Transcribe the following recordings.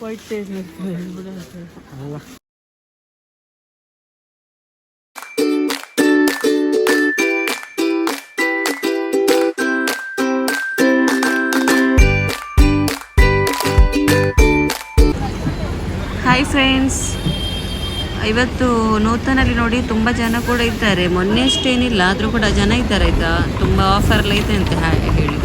White taste ಅಲ್ಲ. Hi friends, ಇವತ್ತು ನೂತನಲ್ಲಿ ನೋಡಿ ತುಂಬ ಜನ ಕೂಡ ಇದ್ದಾರೆ. ಮೊನ್ನೆ ಅಷ್ಟೇನಿಲ್ಲ, ಆದರೂ ಕೂಡ ಜನ ಇದ್ದಾರೆ ಆಯಿತಾ. ತುಂಬ ಆಫರ್ ಎಲ್ಲ ಇದೆ ಅಂತ ಹೇಳಿ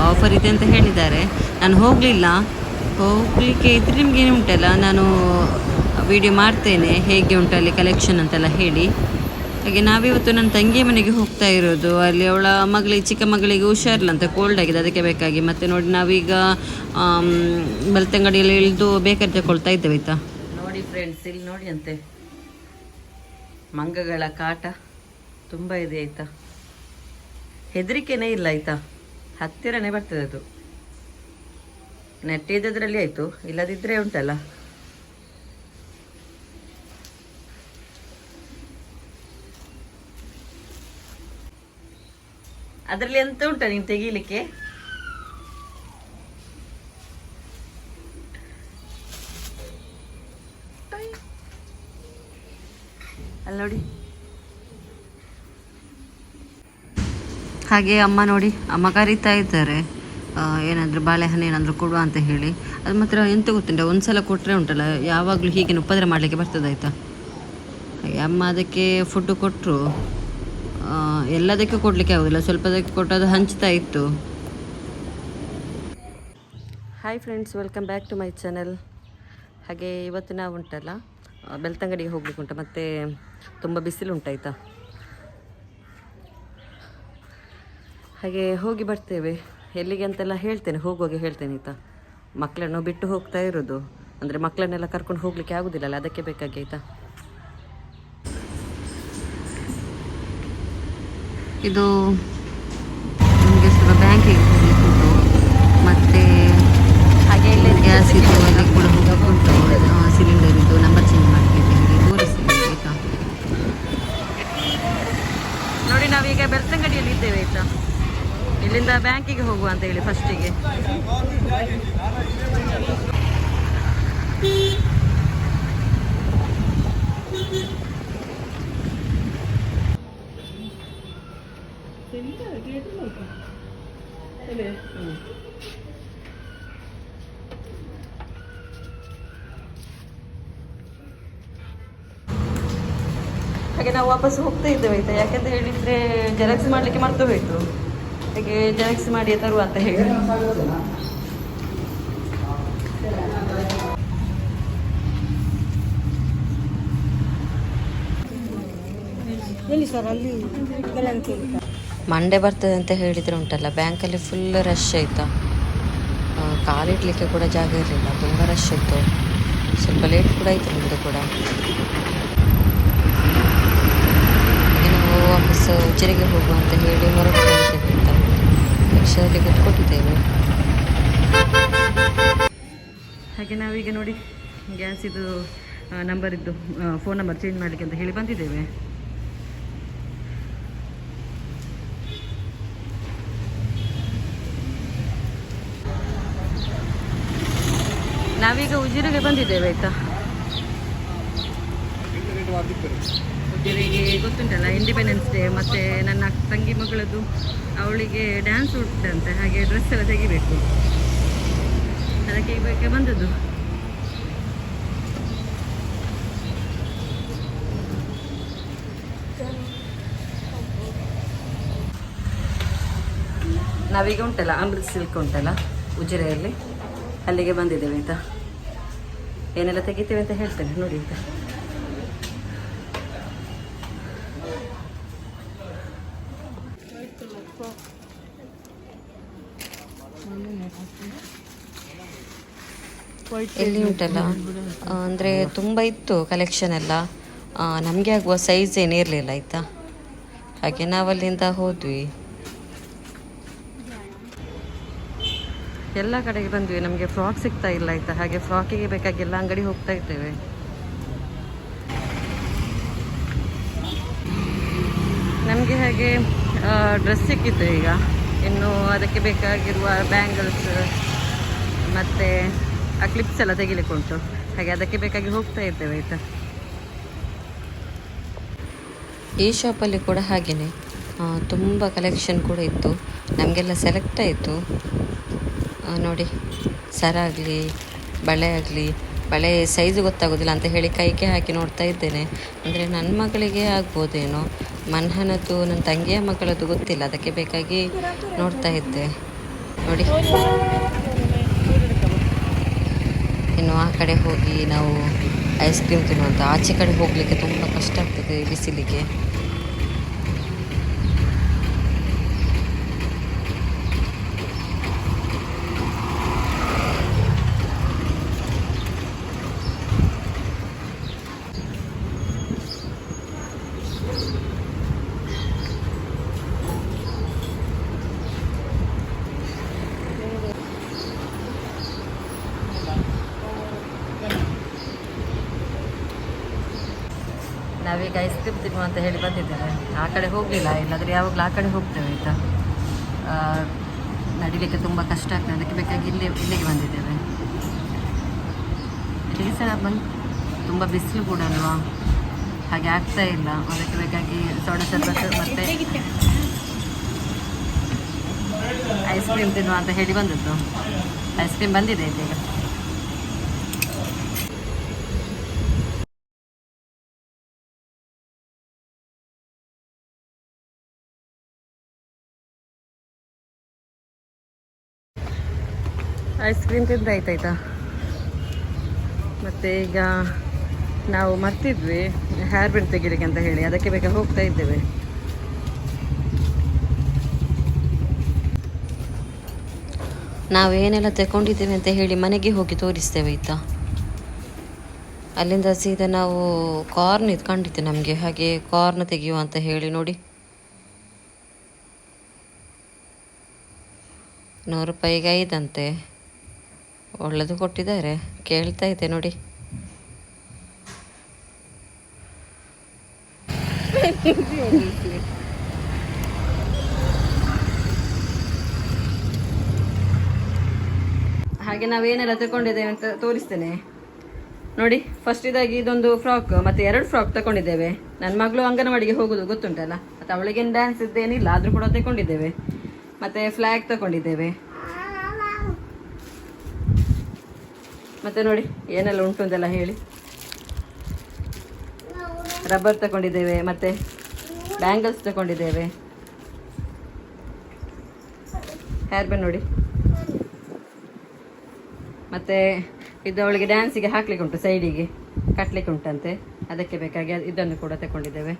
ಆಫರ್ ಇದೆ ಅಂತ ಹೇಳಿದ್ದಾರೆ. ನಾನು ಹೋಗಲಿಕ್ಕೆ ಇದ್ರೆ ನಿಮ್ಗೆ ಏನು ಉಂಟಲ್ಲ, ನಾನು ವಿಡಿಯೋ ಮಾಡ್ತೇನೆ ಹೇಗೆ ಉಂಟಲ್ಲಿ ಕಲೆಕ್ಷನ್ ಅಂತೆಲ್ಲ ಹೇಳಿ. ಹಾಗೆ ನಾವಿವತ್ತು ನನ್ನ ತಂಗಿ ಮನೆಗೆ ಹೋಗ್ತಾ ಇರೋದು. ಅಲ್ಲಿ ಅವಳ ಚಿಕ್ಕ ಮಗಳಿಗೆ ಹುಷಾರಿಲ್ಲ ಅಂತ, ಕೋಲ್ಡ್ ಆಗಿದೆ, ಅದಕ್ಕೆ ಬೇಕಾಗಿ. ಮತ್ತು ನೋಡಿ ನಾವೀಗ ಬೆಳ್ತಂಗಡಿಯಲ್ಲಿ ಇಳಿದು ಬೇಕಾದ್ರೆ ತಗೊಳ್ತಾ ಇದ್ದೇವೆ ಆಯಿತಾ. ನೋಡಿ ಫ್ರೆಂಡ್ಸ್, ಇಲ್ಲಿ ನೋಡಿ ಅಂತೆ ಮಂಗಗಳ ಕಾಟ ತುಂಬ ಇದೆ ಆಯಿತಾ. ಹೆದರಿಕೆನೇ ಇಲ್ಲ ಆಯಿತಾ, ಹತ್ತಿರನೇ ಬರ್ತದೆ ಅದು. ನೆಟ್ಟಿದ್ದದ್ರಲ್ಲಿ ಆಯಿತು, ಇಲ್ಲದಿದ್ದರೆ ಉಂಟಲ್ಲ ಅದರಲ್ಲಿ ಎಂತ ಉಂಟ ನೀನು ತೆಗೀಲಿಕ್ಕೆ. ಅಲ್ಲಿ ನೋಡಿ. ಹಾಗೆ ಅಮ್ಮ ನೋಡಿ, ಅಮ್ಮ ಕರೀತಾ ಇದ್ದಾರೆ ಏನಾದರೂ ಬಾಳೆಹಣ್ಣು ಏನಾದರೂ ಕೊಡುವ ಅಂತ ಹೇಳಿ. ಅದು ಮಾತ್ರ ಎಂತ ಗೊತ್ತುಂಟ, ಒಂದ್ಸಲ ಕೊಟ್ಟರೆ ಉಂಟಲ್ಲ ಯಾವಾಗಲೂ ಹೀಗೆ ಉಪದ್ರ ಮಾಡಲಿಕ್ಕೆ ಬರ್ತದೆ ಆಯಿತಾ. ಹಾಗೆ ಅಮ್ಮ ಅದಕ್ಕೆ ಫುಡ್ಡು ಕೊಟ್ಟರು. ಎಲ್ಲದಕ್ಕೆ ಕೊಡಲಿಕ್ಕೆ ಆಗೋದಿಲ್ಲ, ಸ್ವಲ್ಪದಕ್ಕೆ ಕೊಟ್ಟು ಅದು ಹಂಚ್ತಾ ಇತ್ತು. Hi friends, welcome back to my channel. ಹಾಗೆ ಇವತ್ತು ನಾವು ಉಂಟಲ್ಲ ಬೆಳ್ತಂಗಡಿಗೆ ಹೋಗ್ಲಿಕ್ಕೆ ಉಂಟು, ಮತ್ತು ತುಂಬ ಬಿಸಿಲು ಉಂಟಾಯ್ತಾ. ಹಾಗೆ ಹೋಗಿ ಬರ್ತೇವೆ. ಎಲ್ಲಿಗೆ ಅಂತೆಲ್ಲ ಹೇಳ್ತೇನೆ, ಹೋಗುವಾಗ ಹೇಳ್ತೇನೆ ಆಯಿತಾ. ಮಕ್ಕಳನ್ನು ಬಿಟ್ಟು ಹೋಗ್ತಾ ಇರೋದು, ಅಂದರೆ ಮಕ್ಕಳನ್ನೆಲ್ಲ ಕರ್ಕೊಂಡು ಹೋಗಲಿಕ್ಕೆ ಆಗೋದಿಲ್ಲಲ್ಲ, ಅದಕ್ಕೆ ಬೇಕಾಗಿ ಆಯಿತಾ. ಇದು ನಿಮಗೆ ಸ್ವಲ್ಪ ಬ್ಯಾಂಕಿಗೆ ಹೋಗ್ಲಿಕ್ಕೆ ಉಂಟು, ಮತ್ತು ಹಾಗೆ ಇಲ್ಲಿ ಗ್ಯಾಸ್ ಇದು ಅಲ್ಲಿ ಕೂಡ ಹೋಗ್ಲಿಕ್ಕೆ ಉಂಟು. ಸಿಲಿಂಡರ್ ಇದು ನಂಬರ್ ಚೇಂಜ್ ಮಾಡಲಿಕ್ಕೆ ನಿಮಗೆ ತೋರಿಸಿ ಆಯಿತಾ. ನೋಡಿ ನಾವೀಗ ಬೆಳ್ತಂಗಡಿಯಲ್ಲಿ ಇದ್ದೇವೆ ಆಯಿತಾ. ಇಲ್ಲಿಂದ ಬ್ಯಾಂಕಿಗೆ ಹೋಗುವ ಅಂತ ಹೇಳಿ ಫಸ್ಟಿಗೆ. ಹಾಗೆ ನಾವು ವಾಪಸ್ ಹೋಗ್ತಾ ಇದ್ದೇವೆ ಆಯಿತಾ. ಯಾಕೆಂತ ಹೇಳಿದರೆ ಜೆರಾಕ್ಸ್ ಮಾಡಲಿಕ್ಕೆ ಮರ್ತು ಹೋಯಿತು. ಹಾಗೆ ಜೆರಾಕ್ಸ್ ಮಾಡಿ ತರುವ ಅಂತ ಹೇಳಿ. ಮಂಡೇ ಬರ್ತದೆ ಅಂತ ಹೇಳಿದರೆ ಉಂಟಲ್ಲ, ಬ್ಯಾಂಕಲ್ಲಿ ಫುಲ್ ರಶ್ ಆಯಿತಾ. ಕಾಲಿಡಲಿಕ್ಕೆ ಕೂಡ ಜಾಗ ಇರಲಿಲ್ಲ, ತುಂಬ ರಶ್ ಇತ್ತು. ಸ್ವಲ್ಪ ಲೇಟ್ ಕೂಡ ಆಯಿತು ನಮ್ಮದು ಕೂಡ. ನಾವು ವಾಪಸ್ ಉಜಿರೆಗೆ ಹೋಗುವ ಅಂತ ಹೇಳಿ ಹೊರಡ್ತಾ ಇದ್ದೇವೆ ಅಂತ ರಿಕ್ಷಾದಲ್ಲಿ ಕೂತ್ಕೊಟ್ಟಿದ್ದೇವೆ. ಹಾಗೆ ನಾವೀಗ ನೋಡಿ ಗ್ಯಾಸ್ ಇದು ನಂಬರ್ ಇದ್ದು ಫೋನ್ ನಂಬರ್ ಚೇಂಜ್ ಮಾಡಲಿಕ್ಕೆ ಅಂತ ಹೇಳಿ ಬಂದಿದ್ದೇವೆ. ನಾವೀಗ ಉಜಿರೆಗೆ ಬಂದಿದ್ದೇವೆ ಆಯಿತಾ. ಉಜಿರೆಗೆ ಗೊತ್ತುಂಟಲ್ಲ ಇಂಡಿಪೆಂಡೆನ್ಸ್ ಡೇ, ಮತ್ತು ನನ್ನ ತಂಗಿ ಮಗಳದ್ದು ಅವಳಿಗೆ ಡ್ಯಾನ್ಸ್ ಉಂಟಂತೆ. ಹಾಗೆ ಡ್ರೆಸ್ ಎಲ್ಲ ತೆಗಿಬೇಕು, ಅದಕ್ಕೆ ಈಗ ಬಂದದ್ದು. ನಾವೀಗ ಉಂಟಲ್ಲ ಅಮೃತ್ ಸಿಲ್ಕ್ ಉಂಟಲ್ಲ ಉಜಿರೆಯಲ್ಲಿ, ಅಲ್ಲಿಗೆ ಬಂದಿದ್ದೇವೆ ಆಯಿತಾ. ಏನೆಲ್ಲ ತೆಗಿತೇವೆ ಅಂತ ಹೇಳ್ತೇನೆ ನೋಡಿ ಆಯಿತಾ. ಇಲ್ಲಿ ಉಂಟಲ್ಲ ಅಂದರೆ ತುಂಬ ಇತ್ತು ಕಲೆಕ್ಷನ್ ಎಲ್ಲ, ನಮಗೆ ಆಗುವ ಸೈಜ್ ಏನಿರಲಿಲ್ಲ ಆಯಿತಾ. ಹಾಗೆ ನಾವಲ್ಲಿಂದ ಹೋದ್ವಿ, ಎಲ್ಲ ಕಡೆಗೆ ಬಂದ್ವಿ. ನಮಗೆ ಫ್ರಾಕ್ ಸಿಗ್ತಾ ಇಲ್ಲ ಆಯಿತಾ. ಹಾಗೆ ಫ್ರಾಕಿಗೆ ಬೇಕಾಗಿ ಎಲ್ಲ ಅಂಗಡಿ ಹೋಗ್ತಾ ಇದ್ದೇವೆ. ನಮಗೆ ಹಾಗೆ ಡ್ರೆಸ್ ಸಿಕ್ಕಿತ್ತು. ಈಗ ಇನ್ನು ಅದಕ್ಕೆ ಬೇಕಾಗಿರುವ ಬ್ಯಾಂಗಲ್ಸ್ ಮತ್ತು ಆ ಕ್ಲಿಪ್ಸ್ ಎಲ್ಲ ತೆಗಿಲಿಕ್ಕೆ ಉಂಟು. ಹಾಗೆ ಅದಕ್ಕೆ ಬೇಕಾಗಿ ಹೋಗ್ತಾ ಇದ್ದೇವೆ ಆಯಿತಾ. ಈ ಶಾಪಲ್ಲಿ ಕೂಡ ಹಾಗೆಯೇ ತುಂಬ ಕಲೆಕ್ಷನ್ ಕೂಡ ಇತ್ತು, ನಮಗೆಲ್ಲ ಸೆಲೆಕ್ಟ್ ಆಯಿತು. ನೋಡಿ, ಸರ ಆಗಲಿ ಬಳೆ ಆಗಲಿ, ಬಳೆ ಸೈಜು ಗೊತ್ತಾಗೋದಿಲ್ಲ ಅಂತ ಹೇಳಿ ಕೈಗೆ ಹಾಕಿ ನೋಡ್ತಾ ಇದ್ದೇನೆ. ಅಂದರೆ ನನ್ನ ಮಗಳಿಗೆ ಆಗ್ಬೋದೇನೋ, ಮನ್ಹನದ್ದು ನನ್ನ ತಂಗಿಯ ಮಗಳದ್ದು ಗೊತ್ತಿಲ್ಲ, ಅದಕ್ಕೆ ಬೇಕಾಗಿ ನೋಡ್ತಾ ಇದ್ದೆ. ನೋಡಿ, ಇನ್ನು ಆ ಕಡೆ ಹೋಗಿ ನಾವು ಐಸ್ ಕ್ರೀಮ್ ತಿನ್ನುವಂಥ, ಆಚೆ ಕಡೆ ಹೋಗಲಿಕ್ಕೆ ತುಂಬ ಕಷ್ಟ ಆಗ್ತದೆ ಬಿಸಿಲಿಗೆ. ನಾವೀಗ ಐಸ್ ಕ್ರೀಮ್ ತಿನ್ನುವ ಅಂತ ಹೇಳಿ ಬಂದಿದ್ದೇವೆ. ಆ ಕಡೆ ಹೋಗಲಿಲ್ಲ, ಇಲ್ಲಾಂದರೆ ಯಾವಾಗಲೂ ಆ ಕಡೆ ಹೋಗ್ತೇವೆ ಆಯಿತಾ. ನಡಿಲಿಕ್ಕೆ ತುಂಬ ಕಷ್ಟ ಆಗ್ತದೆ, ಅದಕ್ಕೆ ಬೇಕಾಗಿ ಇಲ್ಲಿಗೆ ಬಂದಿದ್ದೇವೆ. ಇಲ್ಲಿಗೆ ಸಹ ತುಂಬ ಬಿಸಿಲು ಕೂಡ ಅಲ್ವಾ, ಹಾಗೆ ಆಗ್ತಾ ಇಲ್ಲ. ಅದಕ್ಕೆ ಬೇಕಾಗಿ ಸೋಡಾ ಶರ್ಬತ್ ಮತ್ತು ಐಸ್ ಕ್ರೀಮ್ ತಿನ್ನುವ ಅಂತ ಹೇಳಿ ಬಂದದ್ದು. ಐಸ್ ಕ್ರೀಮ್ ಬಂದಿದೆ ಈಗ. ಐಸ್ ಕ್ರೀಮ್ ತಿಂದಾಯ್ತಾಯ್ತಾ. ಮತ್ತು ಈಗ ನಾವು ಮರ್ತಿದ್ವಿ ಹೇರ್ ಬ್ಯಾಂಡ್ ತೆಗಿಲಿಕ್ಕೆ ಅಂತ ಹೇಳಿ, ಅದಕ್ಕೆ ಬೇಕಾಗಿ ಹೋಗ್ತಾ ಇದ್ದೇವೆ. ನಾವೇನೆಲ್ಲ ತಗೊಂಡಿದ್ದೇವೆ ಅಂತ ಹೇಳಿ ಮನೆಗೆ ಹೋಗಿ ತೋರಿಸ್ತೇವೆ ಆಯಿತಾ. ಅಲ್ಲಿಂದ ಸೀದಾ ನಾವು ಕಾರ್ನ್ ಇದು ಕಂಡಿದ್ದೆ ನಮಗೆ, ಹಾಗೆ ಕಾರ್ನ್ ತೆಗೆಯುವ ಅಂತ ಹೇಳಿ. ನೋಡಿ, 100 ರೂಪಾಯಿಗೆ 5 ಅಂತೆ, ಒಳ್ಳೆದು ಕೊಟ್ಟಿದ್ದಾರೆ. ಕೇಳ್ತಾ ಇದ್ದೆ ನೋಡಿ. ಹಾಗೆ ನಾವೇನೆಲ್ಲ ತಗೊಂಡಿದ್ದೇವೆ ಅಂತ ತೋರಿಸ್ತೇನೆ ನೋಡಿ. ಫಸ್ಟ್ ಇದಾಗಿ ಇದೊಂದು ಫ್ರಾಕ್ ಮತ್ತು 2 ಫ್ರಾಕ್ ತಗೊಂಡಿದ್ದೇವೆ. ನನ್ನ ಮಗಳು ಅಂಗನವಾಡಿಗೆ ಹೋಗೋದು ಗೊತ್ತುಂಟಲ್ಲ, ಮತ್ತು ಅವಳಿಗೇನು ಡ್ಯಾನ್ಸ್ ಇದ್ದೇನಿಲ್ಲ, ಆದರೂ ಕೂಡ ತಗೊಂಡಿದ್ದೇವೆ. ಮತ್ತು ಫ್ಲ್ಯಾಗ್ ತಗೊಂಡಿದ್ದೇವೆ. ಮತ್ತು ನೋಡಿ ಏನೆಲ್ಲ ಉಂಟು ಅಂತೆಲ್ಲ ಹೇಳಿ. ರಬ್ಬರ್ ತಗೊಂಡಿದ್ದೇವೆ, ಮತ್ತು ಬ್ಯಾಂಗಲ್ಸ್ ತಗೊಂಡಿದ್ದೇವೆ. ಹೇರ್ ಬ್ಯಾಂಡ್ ನೋಡಿ. ಮತ್ತು ಇದು ಅವಳಿಗೆ ಡ್ಯಾನ್ಸಿಗೆ ಹಾಕ್ಲಿಕ್ಕೆ ಉಂಟು, ಸೈಡಿಗೆ ಕಟ್ಲಿಕ್ಕೆ ಉಂಟಂತೆ, ಅದಕ್ಕೆ ಬೇಕಾಗಿ ಇದನ್ನು ಕೂಡ ತಗೊಂಡಿದ್ದೇವೆ.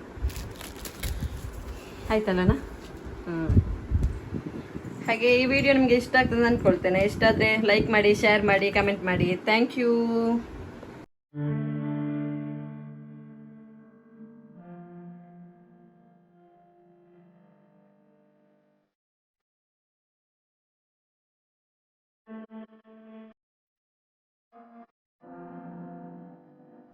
ಆಯ್ತಲ್ಲನಾ? ಹಾಗೆ ಈ ವಿಡಿಯೋ ನಿಮಗೆ ಇಷ್ಟ ಆಗ್ತದೆ ಅಂದ್ಕೊಳ್ತೇನೆ. ಇಷ್ಟ ಆದರೆ ಲೈಕ್ ಮಾಡಿ, ಶೇರ್ ಮಾಡಿ, ಕಮೆಂಟ್ ಮಾಡಿ. Thank you.